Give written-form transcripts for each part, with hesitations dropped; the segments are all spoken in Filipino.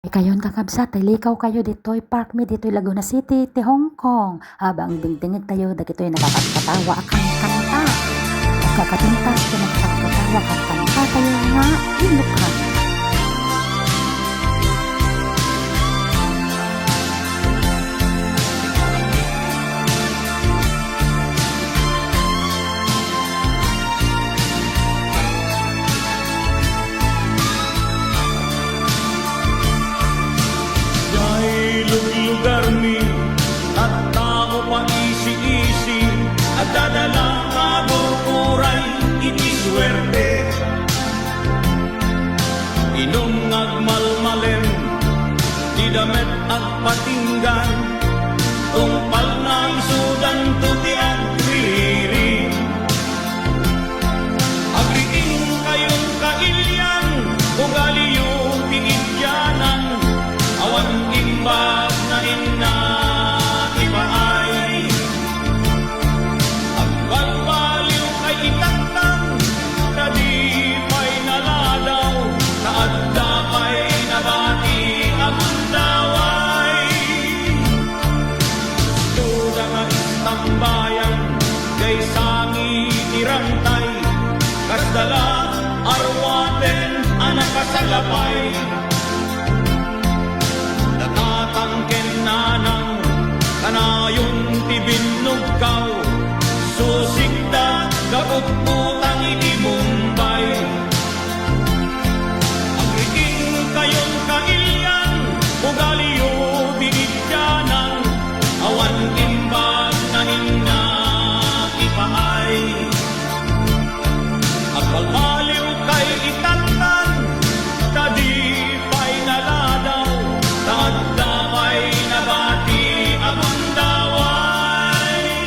Kayon kakabsat, likaw kayo dito'y park me dito'y Laguna City, ti Hong Kong. Habang dingdingig tayo, dagito'y nakakatawa akang kanta. Kakatintas ko nakakatawa akang kanta tayo nga inukan. Lugar mi at tao pa isi-isi at dadalang mabukuray iniswerte inom ngagmalmalem di damet at patinggan tungpal na isudan tuti at riri agriing kayong kailyan ugaliyo pinigyanan awan imbag na inna ipaay ang balbaliw kay itangtang na di pa'y naladaw kaadda pa'y nabati ang daway tuda nga istambayan kay sangi irantay kasdala arwaten anak kasalapay tangken nanang kanayon ti binugkaw susigda gabutbutang iti Mumbai agriing kayon kailyan ugaliyo binigyanan awan imbag na hinna ipaay agbalbaliw kay itantan tadi pa'y naladaw taadda nabati ang daway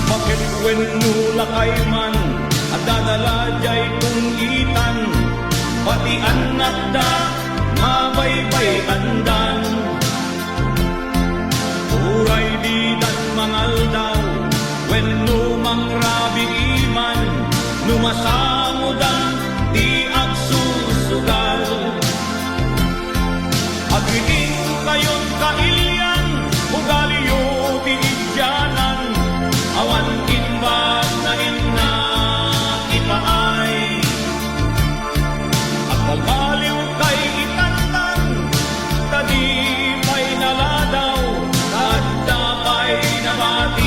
bakit wenno lakay man at dadala jay tunggitan pati anak da mabaybay andan uray di dat mangal daw wenno mangrabi iman numasamudan di agsusugal agriing kayon kailyan ugaliyo binigyanan awan imbag na inna ipaay at balbaliw kay itantan tadi pa'y naladaw kaadda pa'y nabati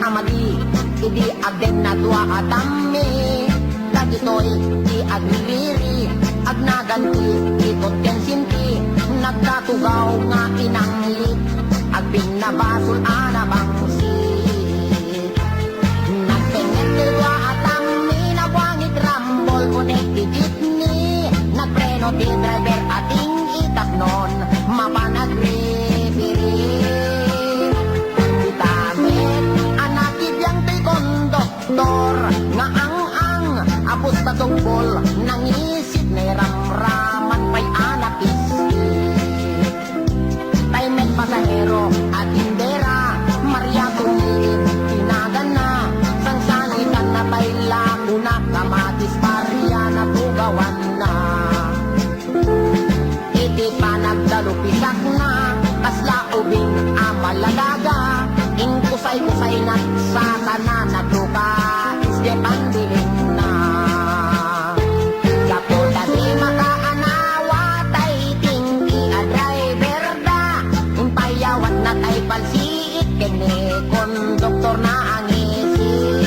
amali idi agden na dua atami dagitoy di agriri agnaganti itot kensinti nagkatugaw nga inanglit agbinabasol anabang si nagpengit ni dua atami nabwangit rambol unek di jeepney nagpreno di driver ating itapnon mapanagre-biri doktor nga ang apos na tungkol nangisip na ramraman pa'y anak isip taymet pasahero at indera Maria tumilip tinagan na sangsanitan na tay lakuna kamatis paria na tugawan na iti pa nagdalupisak na kasla ubing amalagaga ingkusay-kusay na sa tanan na duka isde pandiling na kaputa di makaanawa tay tinggi a driver da impayawat na tay palsiit kene konduktor na ang isip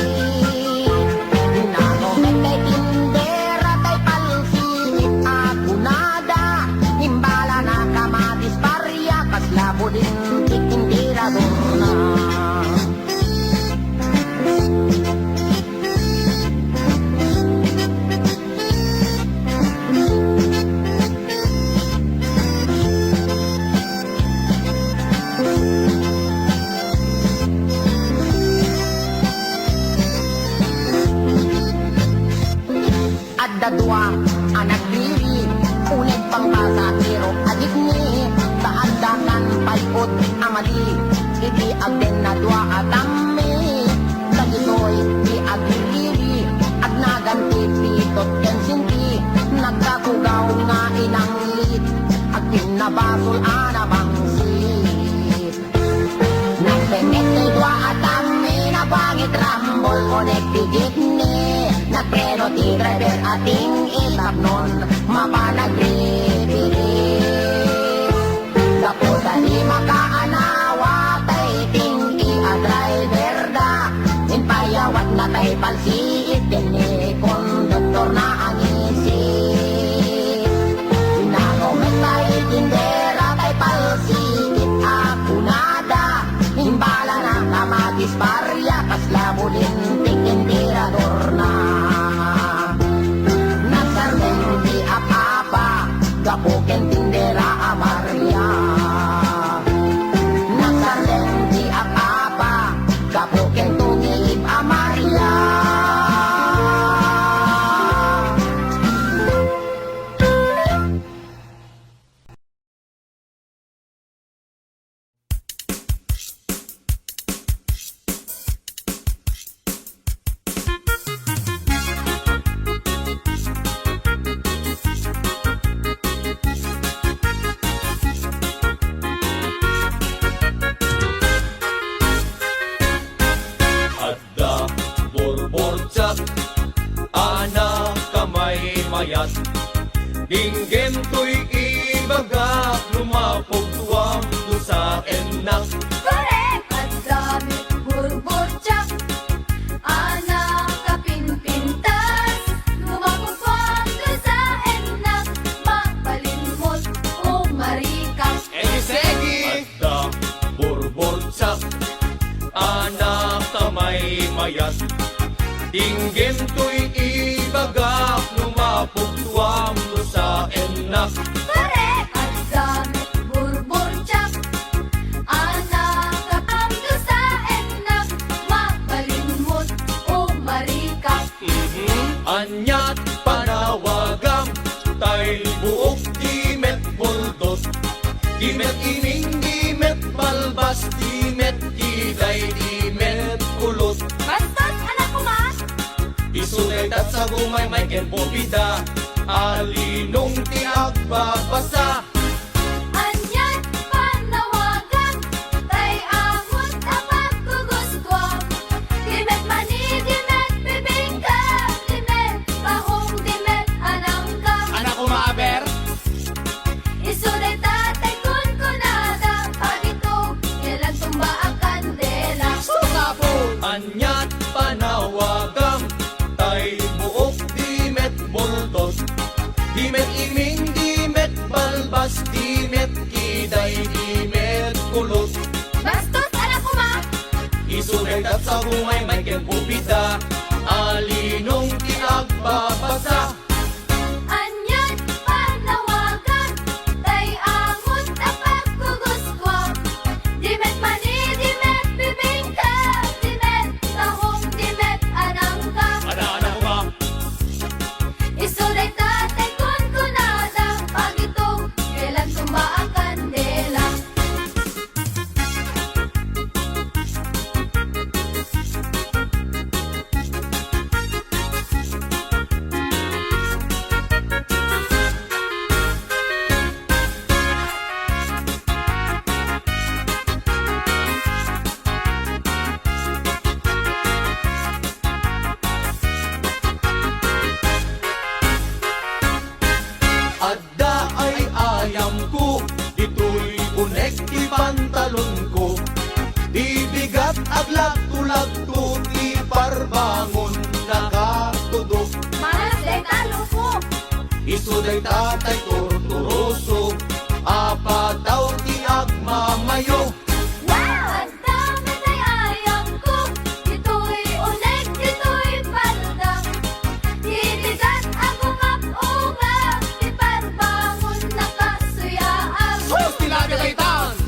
dinanomet tay tindera tay palsiit ako nada himbala na kamatis parya kaslabo din tikindirador na dadwa anak diri ulit pang pasahero adik ni taandakan payot amali idi agden na dua atami dagitoy di agriri agnaganti pitot kensinti nagkakugaw nga inanglit agpinabasol anabang sip nagpengit ni dua atami nabangit rambol onek digit ni nagpreno ti driver ating itapnon mapanagre-biri kaputa di makaanawa tay tinggi a driver da impayawat na tay palsiit kene konduktor na ang isip inagomet tay tindera tay palsiit ako nada himbala na kamatis parya kaslabo din tikindirador na kapuken tindera amaria nasareng di apa kapuken tungib amaria Dinggem to'y ibagak, lumapog tuwang do sa enak. Korek! At gamit burbotsak, anak kapinpintas, lumapupang do sa enak, mapalimot o marikas. Segi! Adda, burbotsak, anak kamay mayat. Dinggem to'y ibagak, lumapog tuwang do sa enak. Korek! At gamit burbotsak, anak kapang do sa enak, mapalimot o marikas. Anyat panawagang, tay buok dimet boldot. Dimet ining, dimet balbas, dimet kiday, dimet kulot. Bastos, anak ko mas! Isunay at sa gumay may kenpobida, alinong tiagbabasa. Anyat panawagan, tay amot ang pagkugusgwam. Dimet mani, dimet bibingka, dimet bahong, dimet anangka. Anak ko maaber, Isunay tatay kun kunada, pag ito, kailan tumba ang kandela. sukapon! Anyat panawagang tay buok di met bultos, di met iming, di met balbas, di met kiday, di met kulot. Bastos anak ko ma. Isulit at sa bungay may kempupita, alinong tinagbabasa. Anyat panawagan, tay amot na pagkuguskwam. Di met mani, di met bibingka, di met tahong, di met anangka. Ana-ana ko nga, Isulit tatay kun kunada, pag ito, kailan tumba ang kandela. adda ay ayam ko, ito'y unek di pantalon ko. Di bigat aglag tulag to, di parbangon nakatudok. Malas day talo ko. Isuday tatay torturoso, apataw ti agmamayo. Wow! Ang dami tay ayam ko. Ito'y unek, ito'y palda. Hibigat ako mapunga. Iparbangon na kasuyaan. Sus tinagagaytan!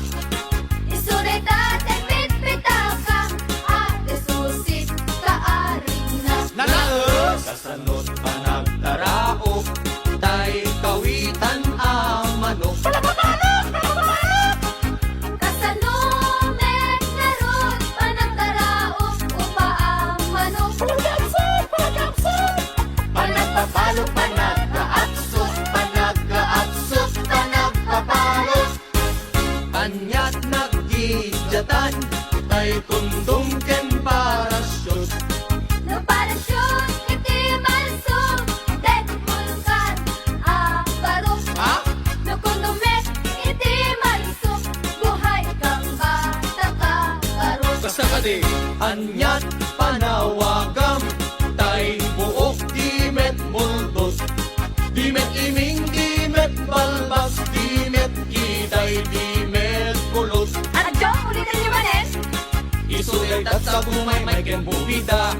Isunay tatay pitpitaka. Ate susi kaaring na. Nanaos! Kasanot pa nagtaraok, tay kawitan ang manok. Kasanumet na ron. Panagdaraok upa ang manok. Panagpapalo, panagkaatsot, panagkaatsot, panagpapalo. Anyat naggidyatan, tay tundong ken parasyon. No parasyon, iti malsong, det vulkan, barok. Ha? No kundumek, iti malsong, buhay kang bata ka, barok. Basta ka di, anyat panawagam, tay buok di met multos, di met iming, di met balbas, di met kitay, di met kulot. At Jong, ulitin niyo manin? Isulit at sa bumay may kembubida,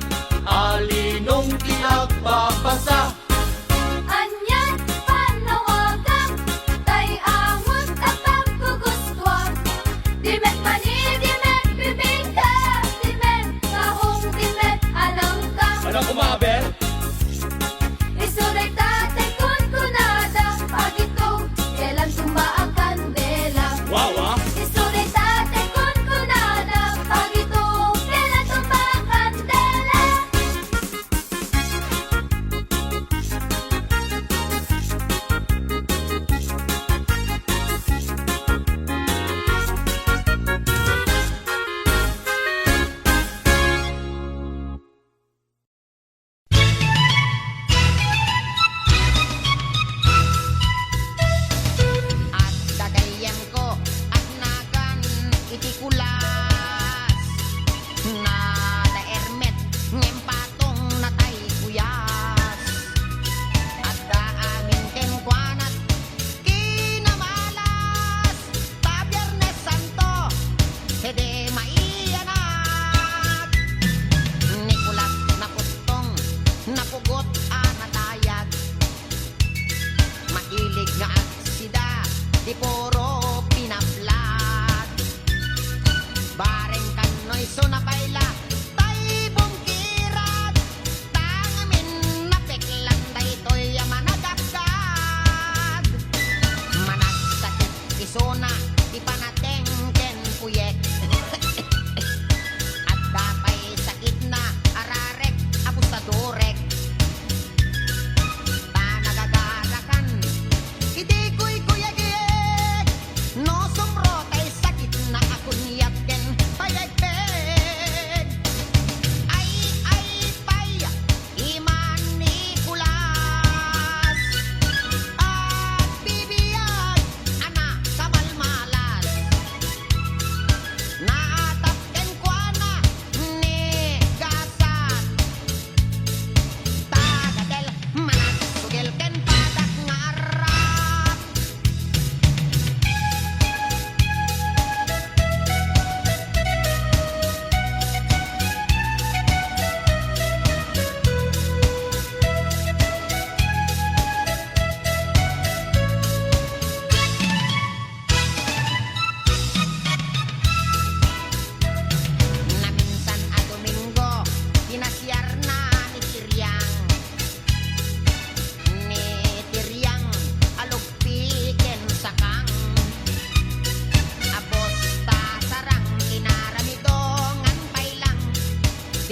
alinong tinagbabasa. Anyan, panawagan, tay amon at pagkugustwang. Di met mani, di met bibingka, di met kahong, di met alangka. Ano kumaber? Isuray tatay kun kunada, pag ito, kailan tumba ang kandela. Wawa? Isuray tatay kun kunada, pag ito, kailan tumba ang kandela.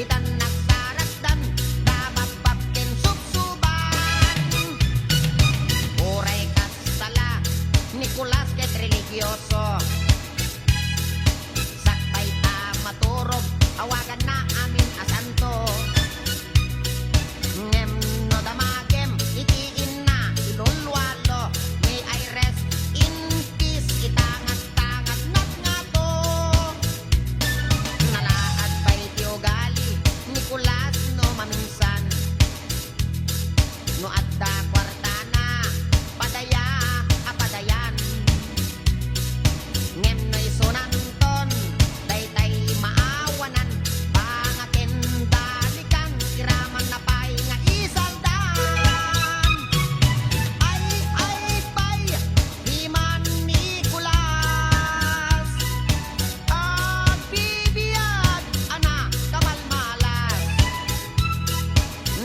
di tan nagsaragdan, dababbakin subsuban. Uray kasala, Nicolas ket religyoso. Sakbay ta maturog, awagan na amin asanto. Ngem no damagem, itiin na ilulwalo. May I rest in peace, itangat-tangat nat nga to. Nalaad pa'y tiugali, Nicolas no maminsan. No adda kwarta na, padaya apadayan. Ngem no'y sunanton, daytay maawanan. Pangakin dalikan, iraman na pa'y nga isaldan. Ay pa'y himan Nicolas. Agbibiyad, ana kamalmalas.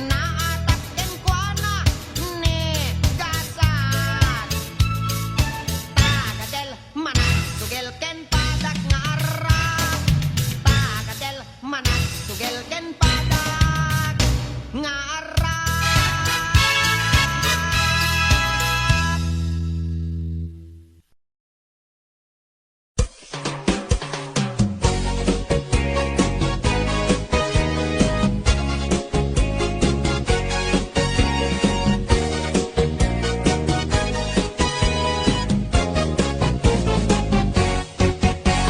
Naatakken kwa na gasat. Tagadel manas sugel ken padak nga arap. Tagadel manas sugel ken padak nga arap.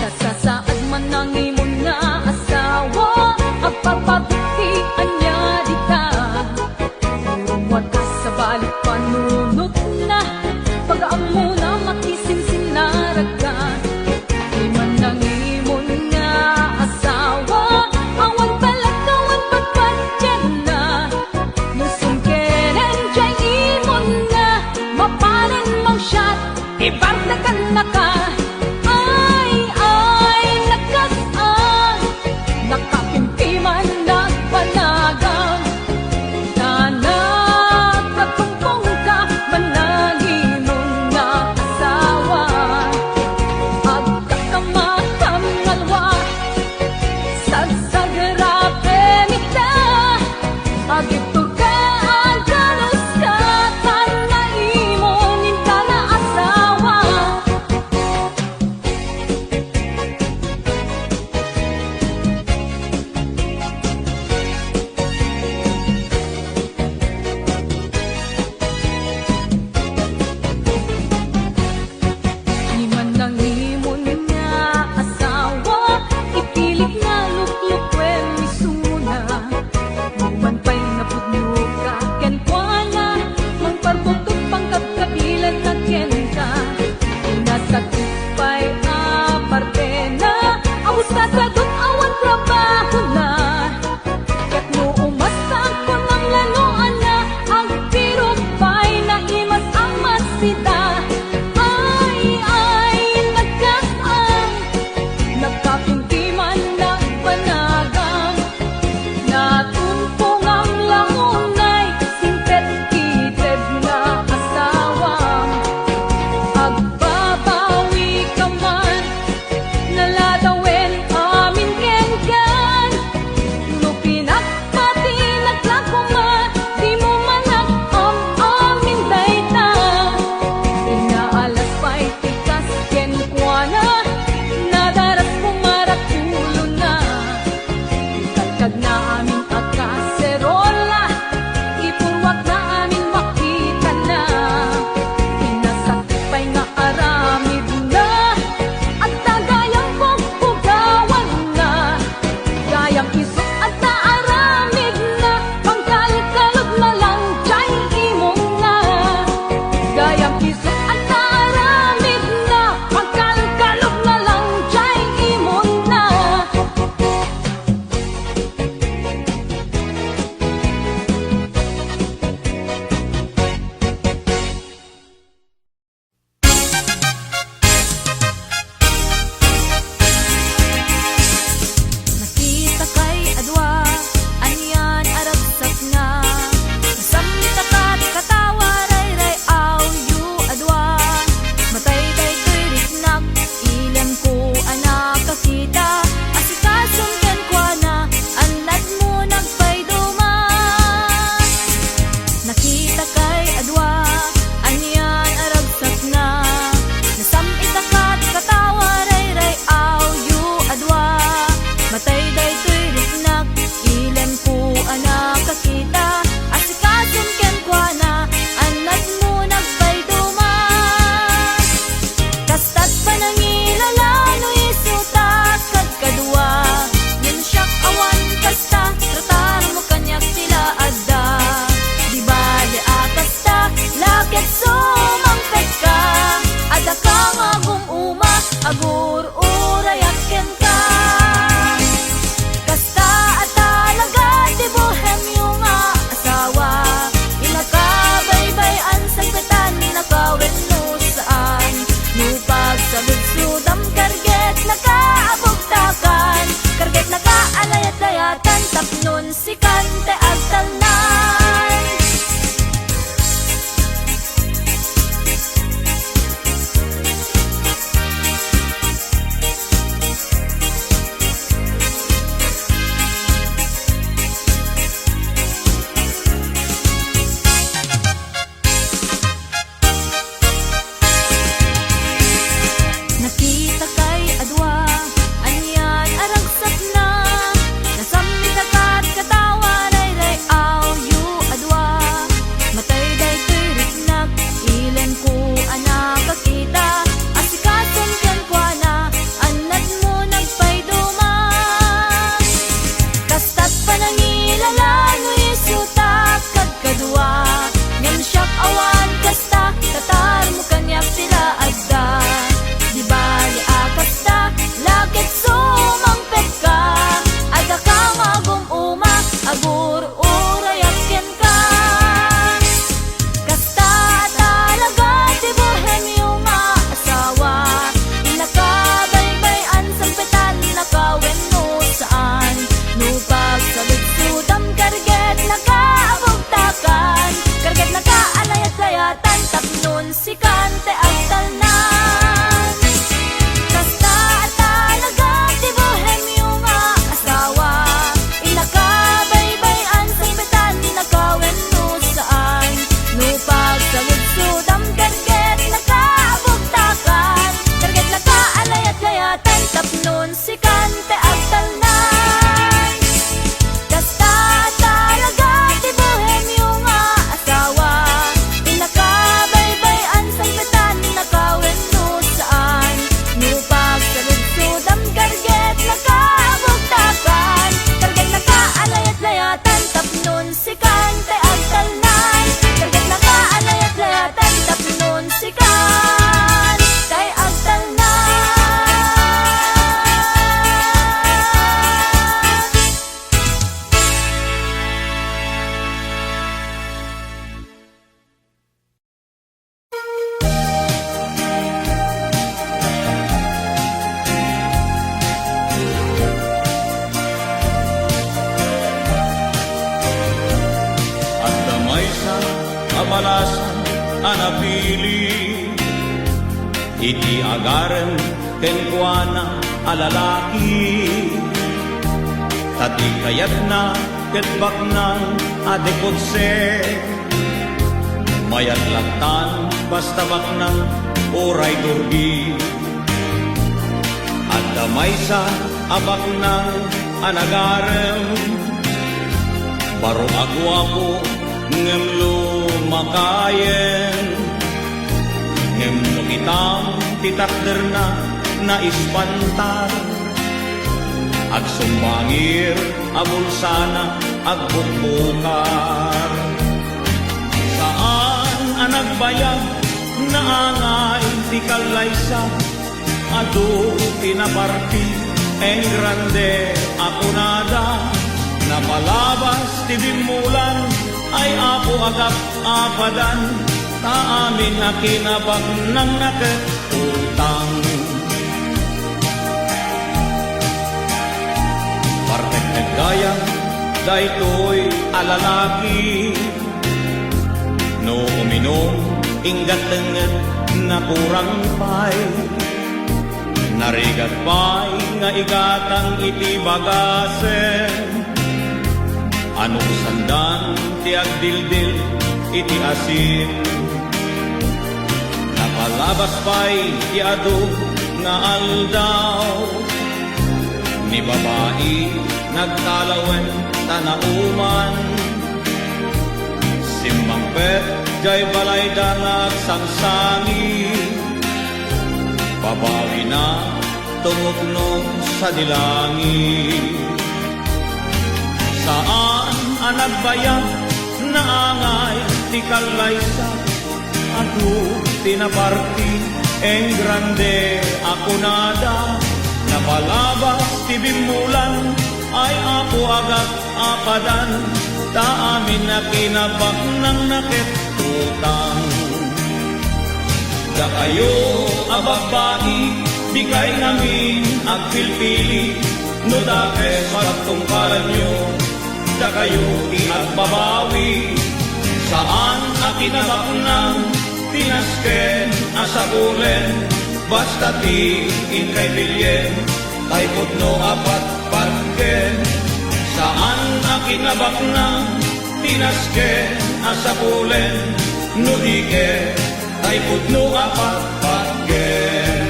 Kasasaad man ang imong nga asawa, ang papabiti balasan anapili. Iti agaren kenkwana alalaki. Tati kayat na ketbak ng adekotse. Mayat latan basta bak ng oray durgi. At damay sa abak ng anagarem. Baro agwapo ngem lumakayen. Ngem kitang titakder na ispantar. Ag sumbangir abulsana agbukbukar. Saan ang bayag na angay di kalaysa. Ado pinaparti en grande ako nada. Napalabas ti bimulan ay ako agap apadan. Taamin na kinabag ng nakatutang. Partek nagayang daytoy alalaki. No uminom ingat lenget na kurang pay. Narigat pay nga igatang iti bagasen. Anong sandan ti agdildil iti asin. Napalabas pa'y ti ado nga aldaw. Ni babae nagtalawen tanauman. Simbang pet jay balay da nagsangsangi. Babawi na tungokno sa dilangi. Saan ang nagbayag na angay ti kalaysa. Ado tinaparti en grande ako nada. Napalabas ti bimulan ay ako agad apadan. Taamin na kinabak ng naketutang. Da kayo ababae di kay namin agpilpili. No dakes patungkalan nyo da kayo di agbabawi. Saan akinabak ng tinasken asagulen. Basta ti inkay bilyen tay putno apat patken. Saan akinabak ng tinasken asagulen. No dike tay putno apat patken.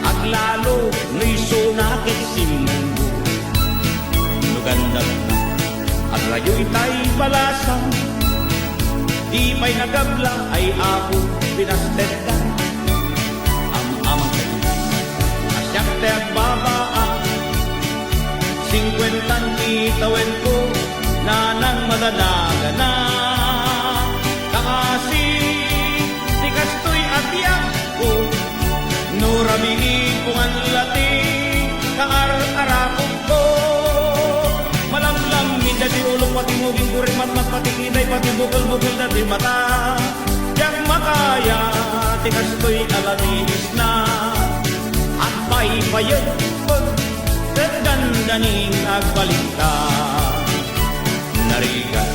At lalo naiso nakit si mundo. Nugandag na at rayo'y tay balasan. Di pa'y nagabla ay ako pinastetan. Ang amang kayo asyak te agbabaan. 50 itawen ko na nang madalaga na. Kakasi di kastoy atiyak ko. Nurabingi kung ang lati kaar-arapog ko. Malamlam minda di ulong pati muging kuring matmat pati kiday pati bukal-bukal na di mata. Yak makaya tikas ko'y alaminis na. At may payag pag kagandaning agbalita. Narigat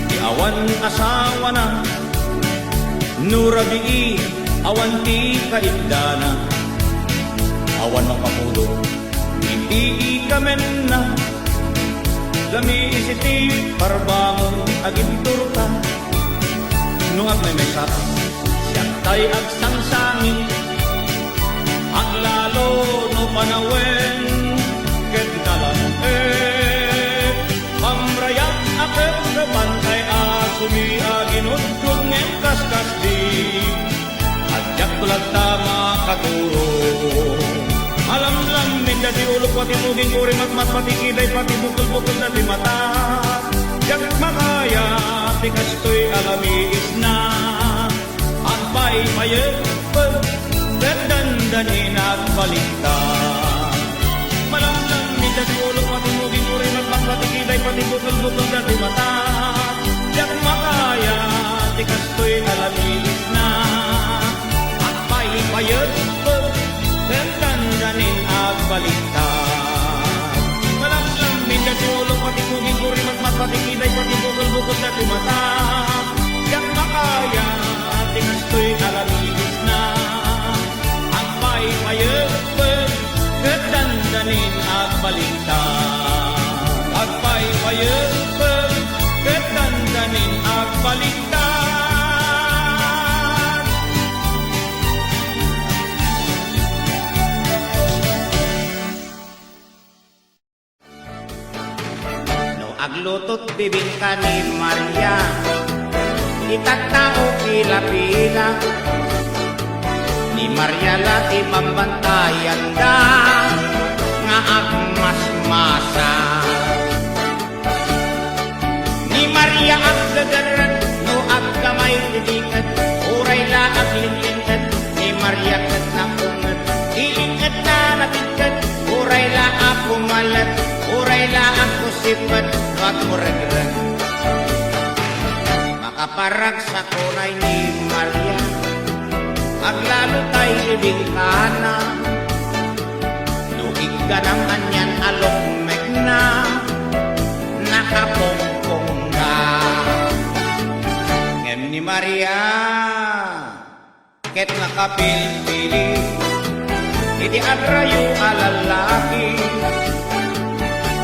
di awan asawa na. Nurabingi awan ti kaigdana. Awan mapamudo iti ikamen na. Lami isiti parbangon aginturta. Nung at may mesat siyak tay agsangsangin. Ang lalo no panawen ket dalan pamrayak akep kapantay asumi aginudkod ngem kaskas di. Adyak tulag tama katuro. Alam-lam minda di ulok pati muging kuring at mat pati kiday pati bukol-bukol na di mata. Yak makaya tikas to'y alamis na. At pa'y payag pag dandanin at baliktad. Malamlang ni dati ulo pati muging uri magpapatikiday pati bukol-bukol dati mata. Yak makaya ti kastoy nalamilis na. Akpay payag dandanin agbaliktad. Malamlang ni dati ulo pati muging uri magpapatikiday pati bukol-bukol dati mata. Yak makaya ti kastoy nalamilis na. Akpay payag dandanin agbaliktad. Akpay payag dandanin agbaliktad. No aglutot bibingka ni Maria, itatao pila-pila. Ni Maria lati mambantayan da, nga agmas-masa. Ni Maria agdadaran, no agkamay tidikat, uray la aglinglingat. Ni Maria kat na ungat, iingat na natigkat, uray la akumalat, uray la ako sipat, wag mo regrag. Makaparag sa kunay ni Maria, aglalo tayo libingkana. Luig ka ng anyan alok na, nakapongpong ka. Ngem ni Maria, ket nakapilpili, iti adrayo alalaki.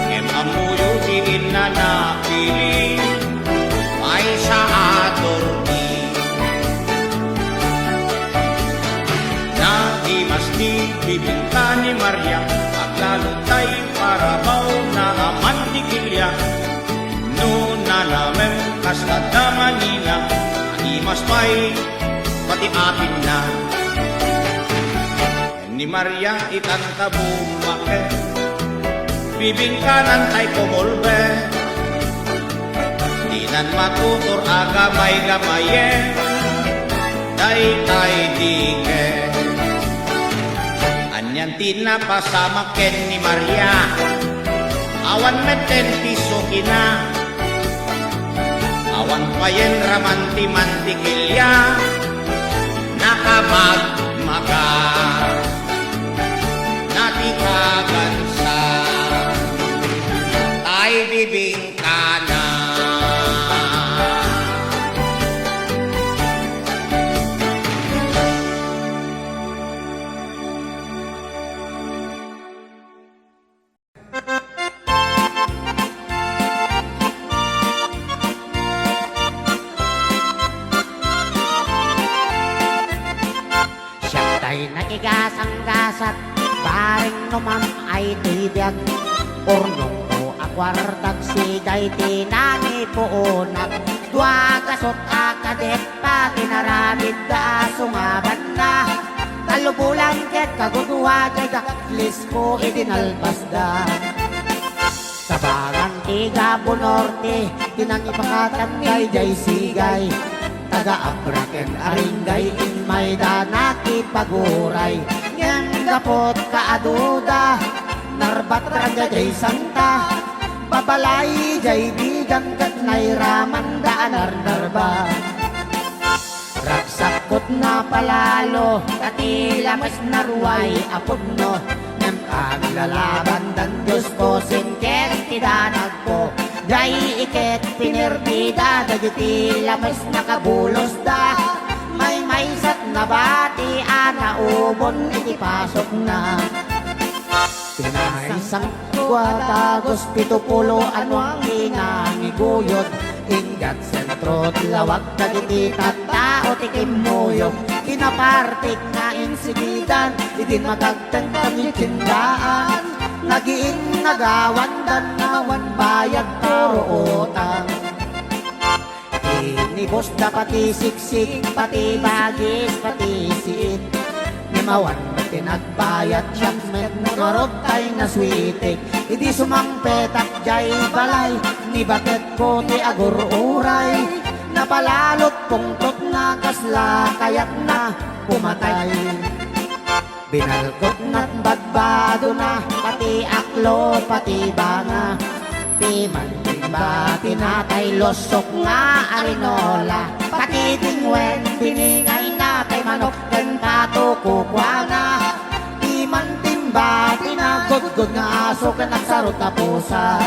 Ngem amuyo di inanapili, ay sa adorni. Mas di bibingka ni Maria, aglalutay para baw na amantikilya. No nalamem kastada Manila, animas pa'y pati atin na. Ni Maria itanta bumake, bibingka nan tay kumulbe. Di nan matutor agamay gamaye, day tay dike. Anyan tinapasama ken ni Maria, awan meten piso kina. Awan payen ramanti-manti kilya, nakamagmaga. Natikagansa, tay bibingkana. Nakigasang-gasat, paring numam ay tibiyag. Urnong po akwartag sigay tinangi po unak. Duagasot akadet pa tinaramid da sumaban na. Talubulan ket kaguduwa jay daklis ko idinalbas da. Sa barang Igabo Norte, tinangipakatan kay jay sigay. Taga-abraken aringgay in may danaki paguray. Ngem gapot kaaduda, narbatran jay santa. Babalay jay digan kat nairaman daanar narba. Ragsakot na palalo, katila mas naruay apodno. Ngem kaglalaban dan Diyos ko singket tidanag ko. Jay iket pinerbida, dagiti lamas nakabulos da. May sat na bati, ana ubon, iti pasok na. Pinaisang kuatagos, 70 ano ang inangiguyod. Ingat sentro, lawag dagiti tao, tikimuyog. Kinapartik na insigidan, idin magagtentang itindaan. Nagiing nagawan dan nawan bayad puro utang. Inibos da pati siksik, pati bagis, pati siit. Nimawan pati nagbayad siyang met narod tay na switik. Idi sumangpetak jay balay, ni batet ko ti agur uray. Napalalot pungtot na kasla, kaya't na pumatay. Binalgot na't bagbado na, pati aklo, pati banga. Di man ba tinatay losok nga arinola, pati tingwen biningay na kay manok ken pato kukwana. Di man timba tinagudgod nga aso ken nagsarot na pusa.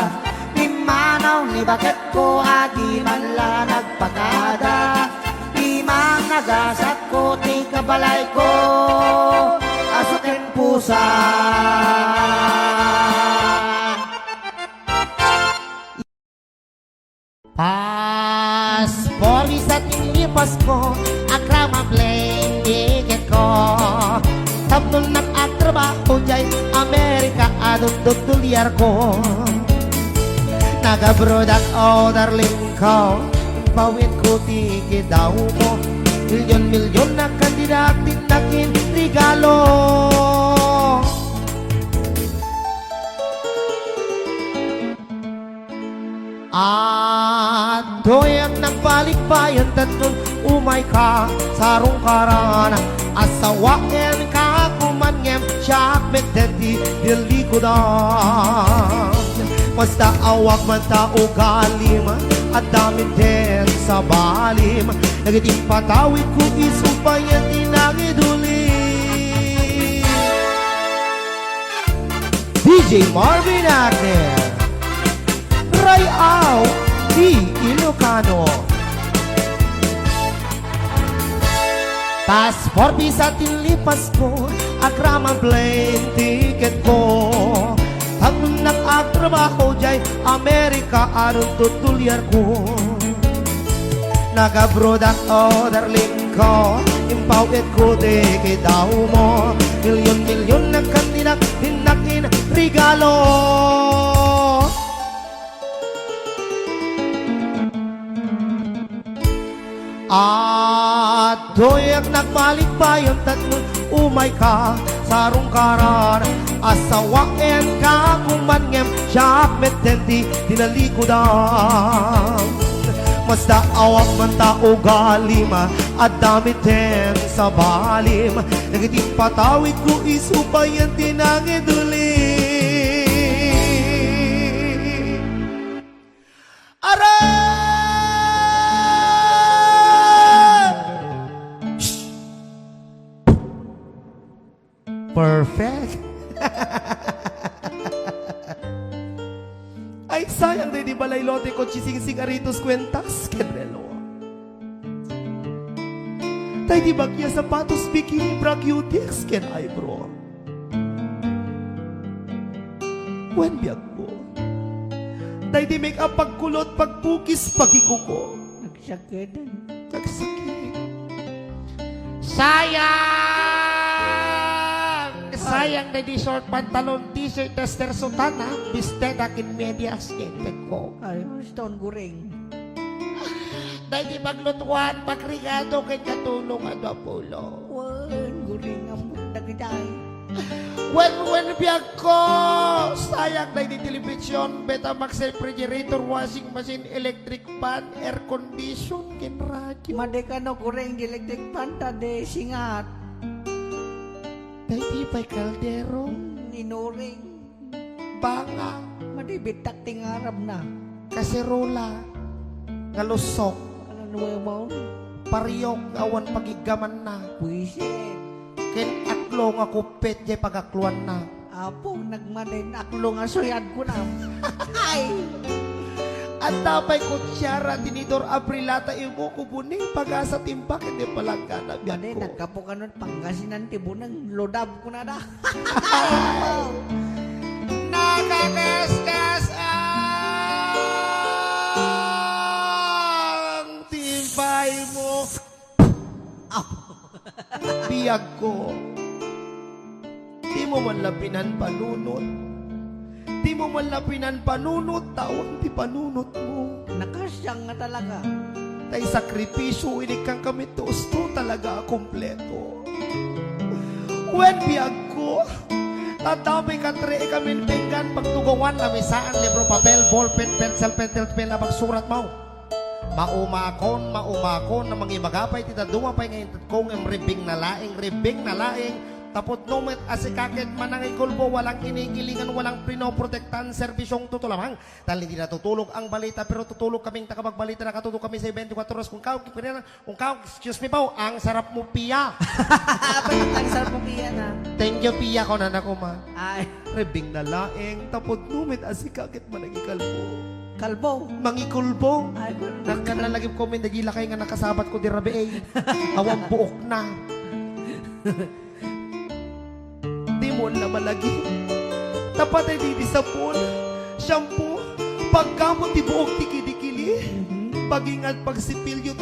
Di manaw ni bakit ko di man la nagpakada. Di man nagasat ko ti kabalay ko, aso ken pusa. Paspori sa tinipas ko, akrama plane ticket ko. Tapos nag-atrabaho dyan, Amerika adong tutulyar ko. Nag-abroad ang darling ko, pawin ko ticket daw mo. Milyon-milyon na kandidatin nakin regalo. At doyang nagbalikbayan tatlong umay ka sarong karana. Asawain ka kumanyem siya metenti dilikodan. Basta awak man tao galim at damin din sa balim. Nagiting patawid ko isubayan tinangiduli. DJ Marvin Agner Ray Au di Ilocano. Paspor bisa tilipas ko, akraman plane ticket ko. Ang nag-atrabaho dyan, Amerika anong tutulyar ko. Nag-abroad ang darling ko, impawit ko ticket daw mo. Milyon-milyon na kandidat dinakin regalo. At doyak nagbalikbayan tatlong umay ka sarong karan. Asawain ka kumanyem siya metenti dinalikodan. Basta awak man tao galima at damit din sa balim. Nagiting patawid ko isubayan tinangiduli. Aray! Perfect. Ay, sayang din di balay lote ko chising-sing aritos kwentas. Kenrelo. Tay di bagya sapatos bikini bra cutex ken ay bro. Wen biyag ko. Tay di make up pagkulot pagpukis pagikuko. Nagsakit. Nagsakit. Sayang na di short pantalon, t-shirt, tester, sutana, biste dakin medias, kente ko. Ay, stone guring. Dahil di maglutuan, makrigado, kay katulong ano pulo. Wan, guring ang nagitay. When biyag ko, sayang na di television, Betamax refrigerator, washing machine, electric fan, air condition, kin radyo. Madekano guring di electric panta de singat. Dahil di pa'y kaldero, Inuring. banga, Madibitak tingarab na. kaserola, ngalusok, Ano naman mo? pariyong, awan pagigaman na. Puisit. Ken aklo nga kupit jay pagakluan na. Apo, nagmanayin aklo nga suyad ko na. Ay! At tapay kutsara tinidor Aprilata imo kubuning pag-asa timpak hindi palang ka na biyan Mane, ko. nagkapo ka nun Pangasinan tibunang lodab ko na da. Nakakaskas ang timpay mo. Biyag ko. Di mo man lapinan panunot. Di mo man lapinan panunot. Tawang di panunot mo. Nakasyang nga talaga. Tay sakripisyo inikang kami tusto talaga kompleto. When biyag ko, tatapay katre kami pinggan pagtugawan na misaan, libro, papel, ballpen, pencil, pentel, na magsurat mo. Maumakon na mga magapay tita dumapay ngayon kong ribing na laing Tapos numet asikakit manangikulbo, walang kinikilingan, walang pinoprotektan, serbisyong tutulamang. Dahil hindi natutulog ang balita, pero tutulog kaming takabagbalita, nakatulog kami sa 24 oras. Kung excuse me po, ang sarap mo, Pia. Ang sarap mo piyan ha. Thank you, Pia, ko na ma. Ay, Rebing na laeng, tapos numet asikakit manangikalbo. kalbo. Mangikulbo. Ay, Nagkanalagim ko, may nagila kayo nga nakasabat ko di rabi eh. Awang buok na. Di mo na malagi. Tapat ay di sabon. Shampoo. Pagkamot di buok dikidikili. Pag-ingat pagsipilyo